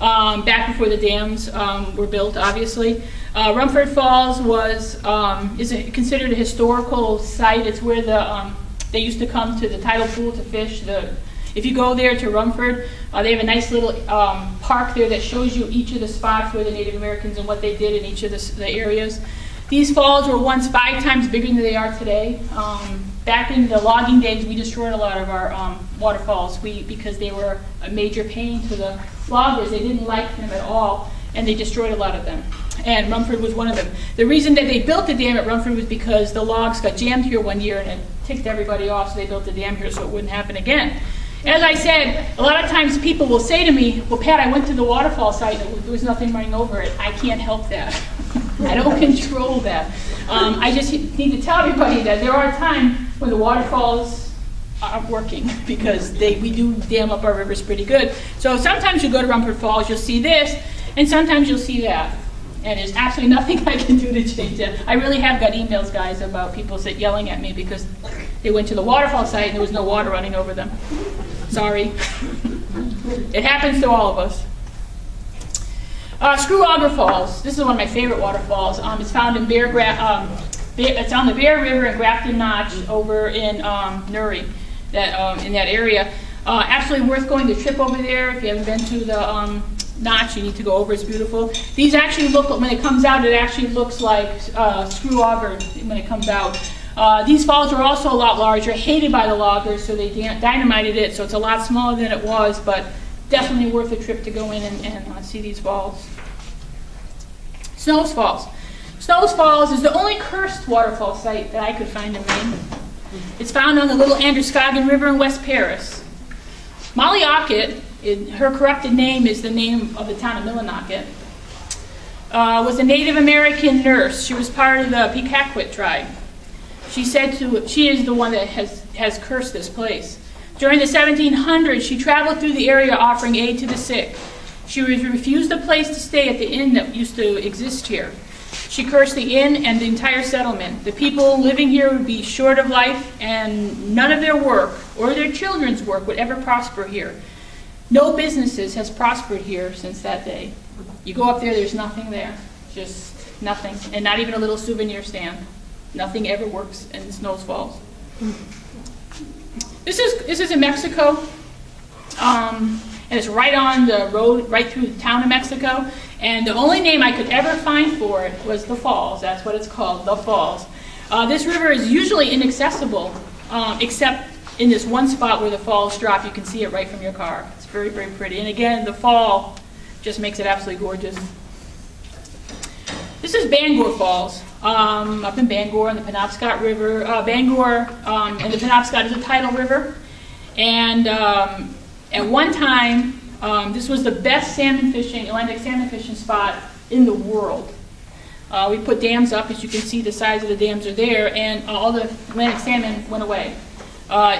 back before the dams were built, obviously. Rumford Falls is considered a historical site. It's where they used to come to the tidal pool to fish. If you go there to Rumford, they have a nice little park there that shows you each of the spots where the Native Americans and what they did in each of the areas. These falls were once 5 times bigger than they are today. Back in the logging days, we destroyed a lot of our waterfalls because they were a major pain to the loggers. They didn't like them at all, and they destroyed a lot of them. And Rumford was one of them. The reason that they built the dam at Rumford was because the logs got jammed here one year and it ticked everybody off, so they built the dam here so it wouldn't happen again. As I said, a lot of times people will say to me, well, Pat, I went to the waterfall site, there was nothing running over it. I can't help that. I don't control that. I just need to tell everybody that there are times when the waterfalls aren't working because we do dam up our rivers pretty good. So sometimes you go to Rumford Falls, you'll see this, and sometimes you'll see that. And there's absolutely nothing I can do to change that. I really have got emails, guys, about people yelling at me because they went to the waterfall site and there was no water running over them. Sorry. It happens to all of us. Screw-Auger Falls. This is one of my favorite waterfalls. It's found in it's on the Bear River in Grafton Notch over in Newry, in that area. Absolutely worth going to trip over there. If you haven't been to the Notch, you need to go over. It's beautiful. These actually look, when it comes out, it actually looks like Screw-Auger when it comes out. These falls are also a lot larger, hated by the loggers, so they dynamited it, so it's a lot smaller than it was, but definitely worth a trip to go in and see these falls. Snow's Falls. Snow's Falls is the only cursed waterfall site that I could find in Maine. It's found on the Little Androscoggin River in West Paris. Molly Ockett, her corrupted name is the name of the town of Millinocket, was a Native American nurse. She was part of the Pequawket tribe. She is the one that has cursed this place. During the 1700s, she traveled through the area offering aid to the sick. She refused a place to stay at the inn that used to exist here. She cursed the inn and the entire settlement. The people living here would be short of life, and none of their work or their children's work would ever prosper here. No businesses has prospered here since that day. You go up there, there's nothing there. Just nothing. And not even a little souvenir stand. Nothing ever works in Snow's Falls. This is in Mexico, and it's right on the road, right through the town of Mexico. And the only name I could ever find for it was the Falls. That's what it's called, the Falls. This river is usually inaccessible, except in this one spot where the falls drop. You can see it right from your car. It's very, very pretty. And again, the fall just makes it absolutely gorgeous. This is Bangor Falls, up in Bangor on the Penobscot River. Bangor and the Penobscot is a tidal river. And at one time, this was the best Atlantic salmon fishing spot in the world. We put dams up, as you can see the size of the dams are there, and all the Atlantic salmon went away.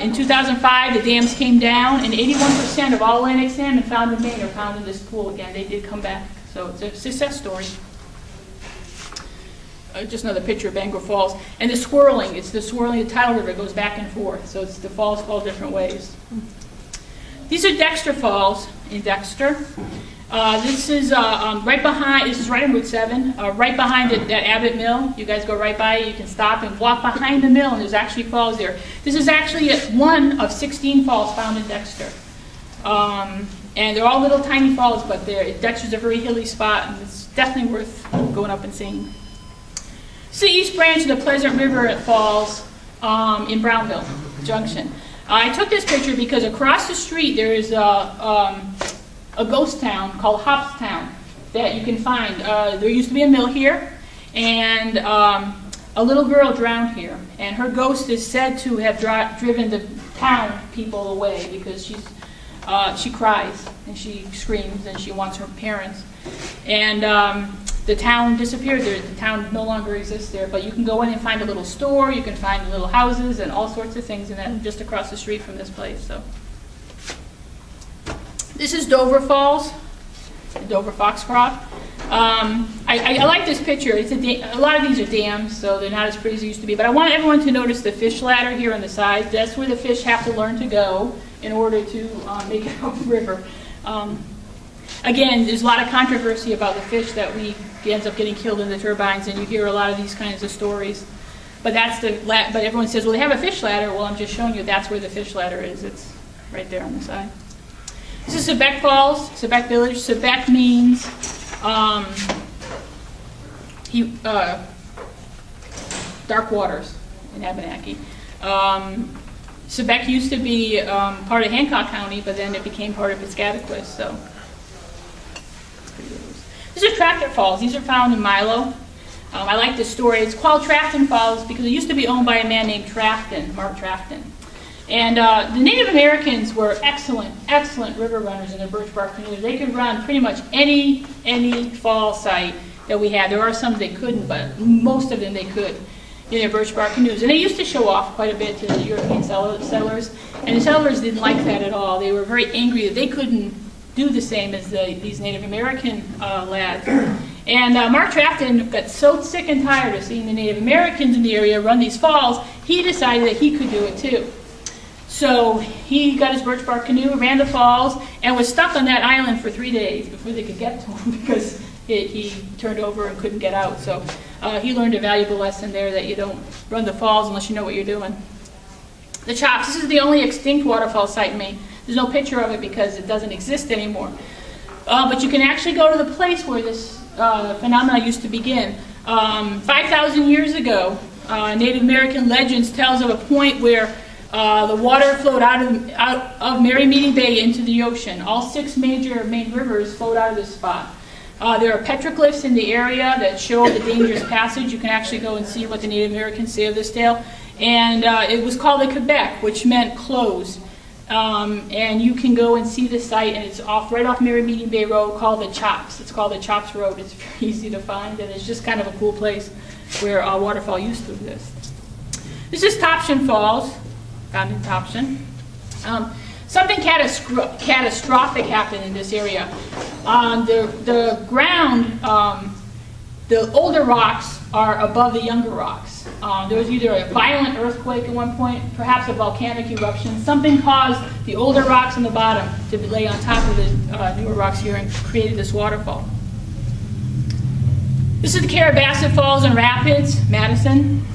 In 2005, the dams came down, and 81% of all Atlantic salmon found in Maine are found in this pool again. They did come back, so it's a success story. Just another picture of Bangor Falls. And the swirling, the tidal river goes back and forth, so the falls fall different ways. These are Dexter Falls in Dexter. This is right behind, this is right on Route 7, right behind that Abbott Mill. You guys go right by it, you can stop and walk behind the mill, and there's actually falls there. This is actually one of 16 falls found in Dexter. And they're all little tiny falls, but Dexter's a very hilly spot, and it's definitely worth going up and seeing. It's the East Branch of the Pleasant River Falls in Brownville Junction. I took this picture because across the street there is a ghost town called Hopstown that you can find. There used to be a mill here, and a little girl drowned here, and her ghost is said to have driven the town people away because she cries and she screams and she wants her parents. And the town disappeared there. The town no longer exists there, but you can go in and find a little store, you can find little houses and all sorts of things in that just across the street from this place. So this is Dover Falls, Dover Foxcroft. I like this picture. A lot of these are dams, so they're not as pretty as they used to be, but I want everyone to notice the fish ladder here on the side. That's where the fish have to learn to go in order to make it up the river. again, there's a lot of controversy about the fish that ends up getting killed in the turbines, and you hear a lot of these kinds of stories. But but everyone says, well, they have a fish ladder. Well, I'm just showing you that's where the fish ladder is. It's right there on the side. This is Sebec Falls, Sebec Village. Sebec means dark waters in Abenaki. Sebec used to be part of Hancock County, but then it became part of Piscataquis. So, these are Trafton Falls. These are found in Milo. I like this story. It's called Trafton Falls because it used to be owned by a man named Trafton, Mark Trafton. And the Native Americans were excellent, excellent river runners in their birch bark canoes. They could run pretty much any fall site that we had. There are some they couldn't, but most of them they could in their birch bark canoes. And they used to show off quite a bit to the European settlers. And the settlers didn't like that at all. They were very angry that they couldn't do the same as these Native American lads. And Mark Trafton got so sick and tired of seeing the Native Americans in the area run these falls, he decided that he could do it too. So he got his birch bark canoe, ran the falls, and was stuck on that island for 3 days before they could get to him because he turned over and couldn't get out. So he learned a valuable lesson there that you don't run the falls unless you know what you're doing. The Chops. This is the only extinct waterfall site in Maine. There's no picture of it because it doesn't exist anymore. But you can actually go to the place where this phenomena used to begin. 5,000 years ago, Native American legends tells of a point where the water flowed out of Merry Meeting Bay into the ocean. All 6 major Maine rivers flowed out of this spot. There are petroglyphs in the area that show the dangerous passage. You can actually go and see what the Native Americans say of this tale. And it was called the Quebec, which meant closed. And you can go and see the site, and it's right off Merry Meeting Bay Road, called the Chops. It's called the Chops Road. It's very easy to find, and it's just kind of a cool place where a waterfall used to exist. This is Topsham Falls, found in Topsham. Something catastrophic happened in this area. The ground, the older rocks are above the younger rocks. There was either a violent earthquake at one point, perhaps a volcanic eruption. Something caused the older rocks on the bottom to lay on top of the newer rocks here and created this waterfall. This is the Carrabassett Falls and Rapids, Madison,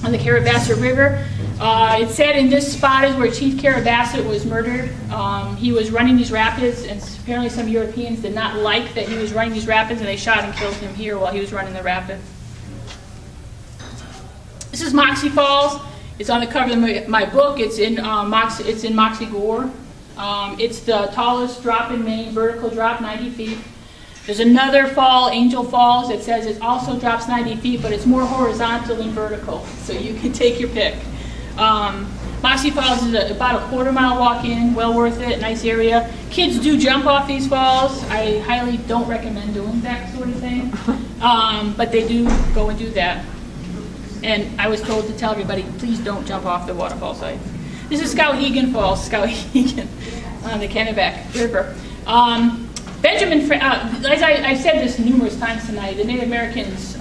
on the Carrabassett River. It's said in this spot is where Chief Carrabassett was murdered. He was running these rapids, and apparently some Europeans did not like that he was running these rapids, and they shot and killed him here while he was running the rapids. This is Moxie Falls. It's on the cover of my book. It's in Moxie Gore. It's the tallest drop in Maine, vertical drop, 90 feet. There's another fall, Angel Falls, that says it also drops 90 feet, but it's more horizontal than vertical, so you can take your pick. Moxie Falls is about a quarter-mile walk in, well worth it, nice area. Kids do jump off these falls. I highly don't recommend doing that sort of thing, but they do go and do that. And I was told to tell everybody, please don't jump off the waterfall site. This is Skowhegan Falls, Skowhegan, on the Kennebec River. Benjamin, as I've said this numerous times tonight, the Native Americans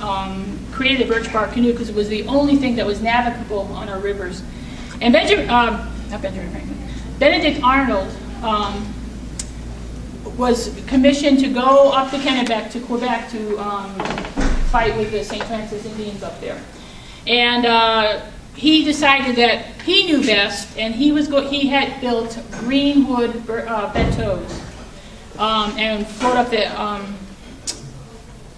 created the birch bark canoe because it was the only thing that was navigable on our rivers. And Benedict Arnold was commissioned to go up the Kennebec to Quebec to fight with the St. Francis Indians up there. And he decided that he knew best, and he had built greenwood bentos and float up the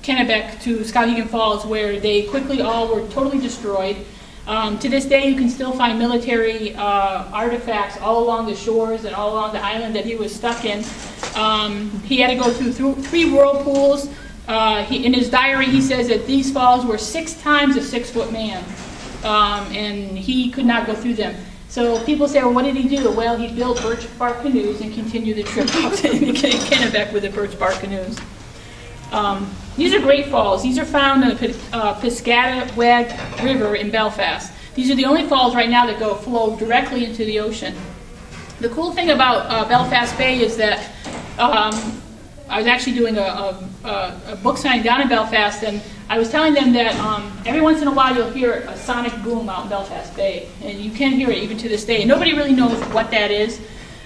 Kennebec to Skowhegan Falls, where they quickly all were totally destroyed. To this day, you can still find military artifacts all along the shores and all along the island that he was stuck in. He had to go through 3 whirlpools. In his diary, he says that these falls were 6 times a 6-foot man, and he could not go through them. So people say, well, what did he do? Well, he built birch bark canoes and continued the trip up to Kennebec with the birch bark canoes. These are great falls. These are found in the Piscatawag River in Belfast. These are the only falls right now that flow directly into the ocean. The cool thing about Belfast Bay is that I was actually doing a book signing down in Belfast, and I was telling them that every once in a while you'll hear a sonic boom out in Belfast Bay, and you can hear it even to this day. And nobody really knows what that is.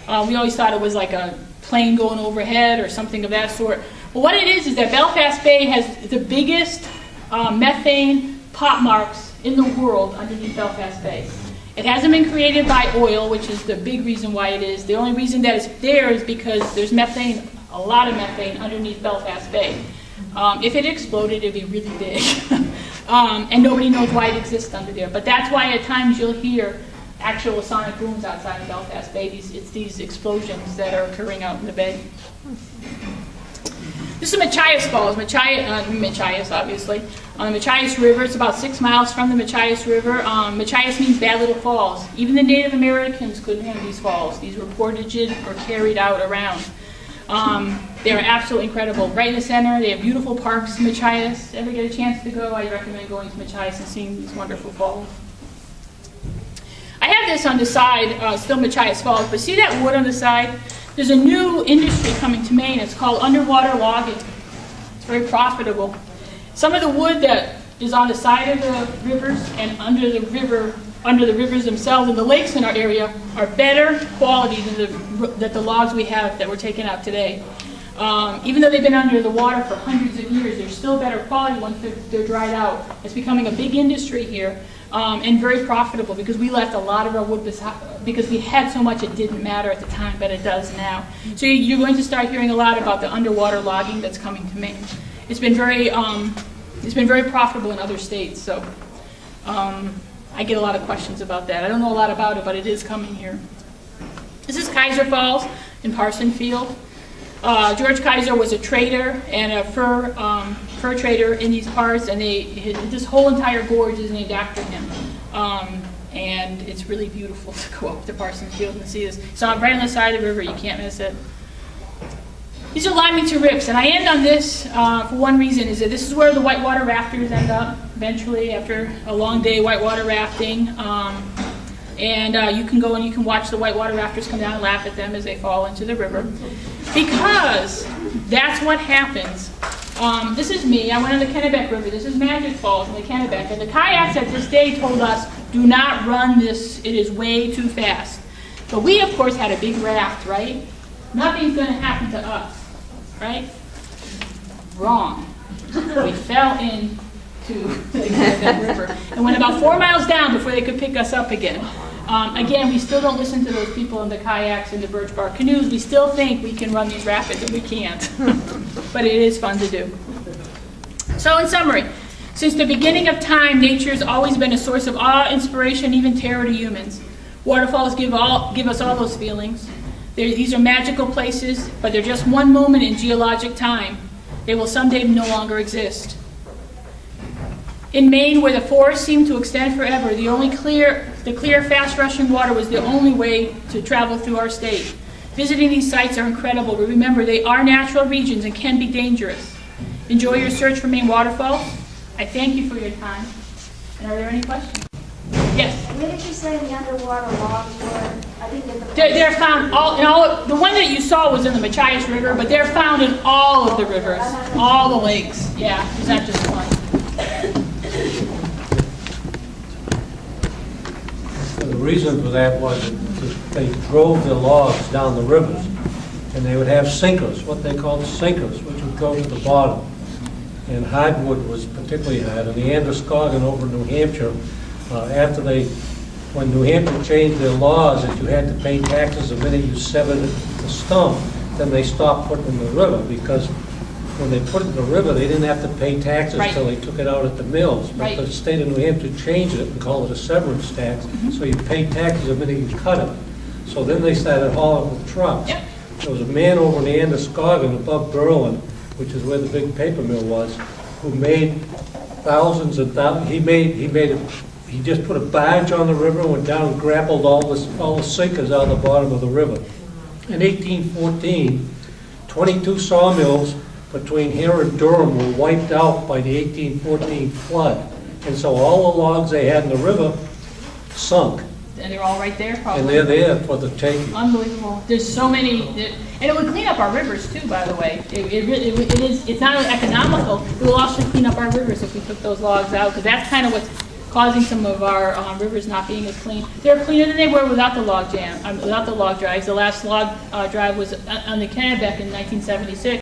We always thought it was like a plane going overhead or something of that sort. Well, what it is that Belfast Bay has the biggest methane pot marks in the world underneath Belfast Bay. It hasn't been created by oil, which is the big reason why it is. The only reason that it's there is because there's methane, a lot of methane underneath Belfast Bay. If it exploded, it'd be really big. And nobody knows why it exists under there. But that's why at times you'll hear actual sonic booms outside of Belfast Bay. It's these explosions that are occurring out in the bay. This is Machias Falls, Machias obviously, on the Machias River. It's about 6 miles from the Machias River. Machias means bad little falls. Even the Native Americans couldn't have these falls. These were portaged or carried out around. They're absolutely incredible. Right in the center, they have beautiful parks in Machias. Ever get a chance to go, I recommend going to Machias and seeing these wonderful falls. I have this on the side, still Machias Falls, but see that wood on the side? There's a new industry coming to Maine. It's called underwater logging. It's very profitable. Some of the wood that is on the side of the rivers and under the rivers themselves and the lakes in our area are better quality than the logs we have that were taken out today. Even though they've been under the water for hundreds of years, they're still better quality once they're dried out. It's becoming a big industry here. And very profitable because we left a lot of our wood because we had so much it didn't matter at the time, but it does now. So you're going to start hearing a lot about the underwater logging that's coming to Maine. It's been very profitable in other states. So I get a lot of questions about that. I don't know a lot about it, but it is coming here. This is Kaiser Falls in Parson Field. George Kaiser was a trader and a fur trader in these parts, and this whole entire gorge is named after him. And it's really beautiful to go up to Parsons Field and see this. It's right on the side of the river. You can't miss it. These are Limington Rips, and I end on this for one reason, is that this is where the whitewater rafters end up eventually after a long day whitewater rafting. And you can go and you can watch the whitewater rafters come down and laugh at them as they fall into the river. Because that's what happens. This is me. I went on the Kennebec River. This is Magic Falls in the Kennebec. And the kayaks at this day told us, do not run this. It is way too fast. But we, of course, had a big raft, right? Nothing's going to happen to us, right? Wrong. We fell into the Kennebec River and went about 4 miles down before they could pick us up again. Again, we still don't listen to those people in the kayaks and the birch bark canoes. We still think we can run these rapids, and we can't. But it is fun to do. So in summary, since the beginning of time, nature has always been a source of awe, inspiration, even terror to humans. Waterfalls give us all those feelings. These are magical places, but they're just one moment in geologic time. They will someday no longer exist. In Maine, where the forests seemed to extend forever, the clear, fast-rushing water was the only way to travel through our state. Visiting these sites are incredible, but remember, they are natural regions and can be dangerous. Enjoy your search for Maine waterfalls. I thank you for your time. And are there any questions? Yes? Where did you say the underwater logs were? I think they're found in all. The one that you saw was in the Machias River, but they're found in all of the rivers, all the lakes. Yeah, it's not just one. The reason for that was that they drove the logs down the rivers, and they would have sinkers, what they called sinkers, which would go to the bottom. And hardwood was particularly hard. And the Androscoggin over in New Hampshire, when New Hampshire changed their laws that you had to pay taxes the minute you severed the stump, then they stopped putting it in the river, because when they put it in the river, they didn't have to pay taxes until they took it out at the mills. But the state of New Hampshire changed it and called it a severance tax, so you paid taxes the minute you cut it. So then they started hauling with trucks. Yep. There was a man over in the Androscoggin above Berlin, which is where the big paper mill was, who made thousands and thousands. He just put a barge on the river and went down and grappled all the sinkers out of the bottom of the river. In 1814, 22 sawmills between here and Durham were wiped out by the 1814 flood. And so all the logs they had in the river sunk. And they're all right there, probably. And they're there for the taking. Unbelievable. There's so many, and it would clean up our rivers too, by the way. It's not only economical, it will also clean up our rivers if we took those logs out, because that's kind of what's causing some of our rivers not being as clean. They're cleaner than they were without the log jam, without the log drives. The last log drive was on the Kennebec in 1976.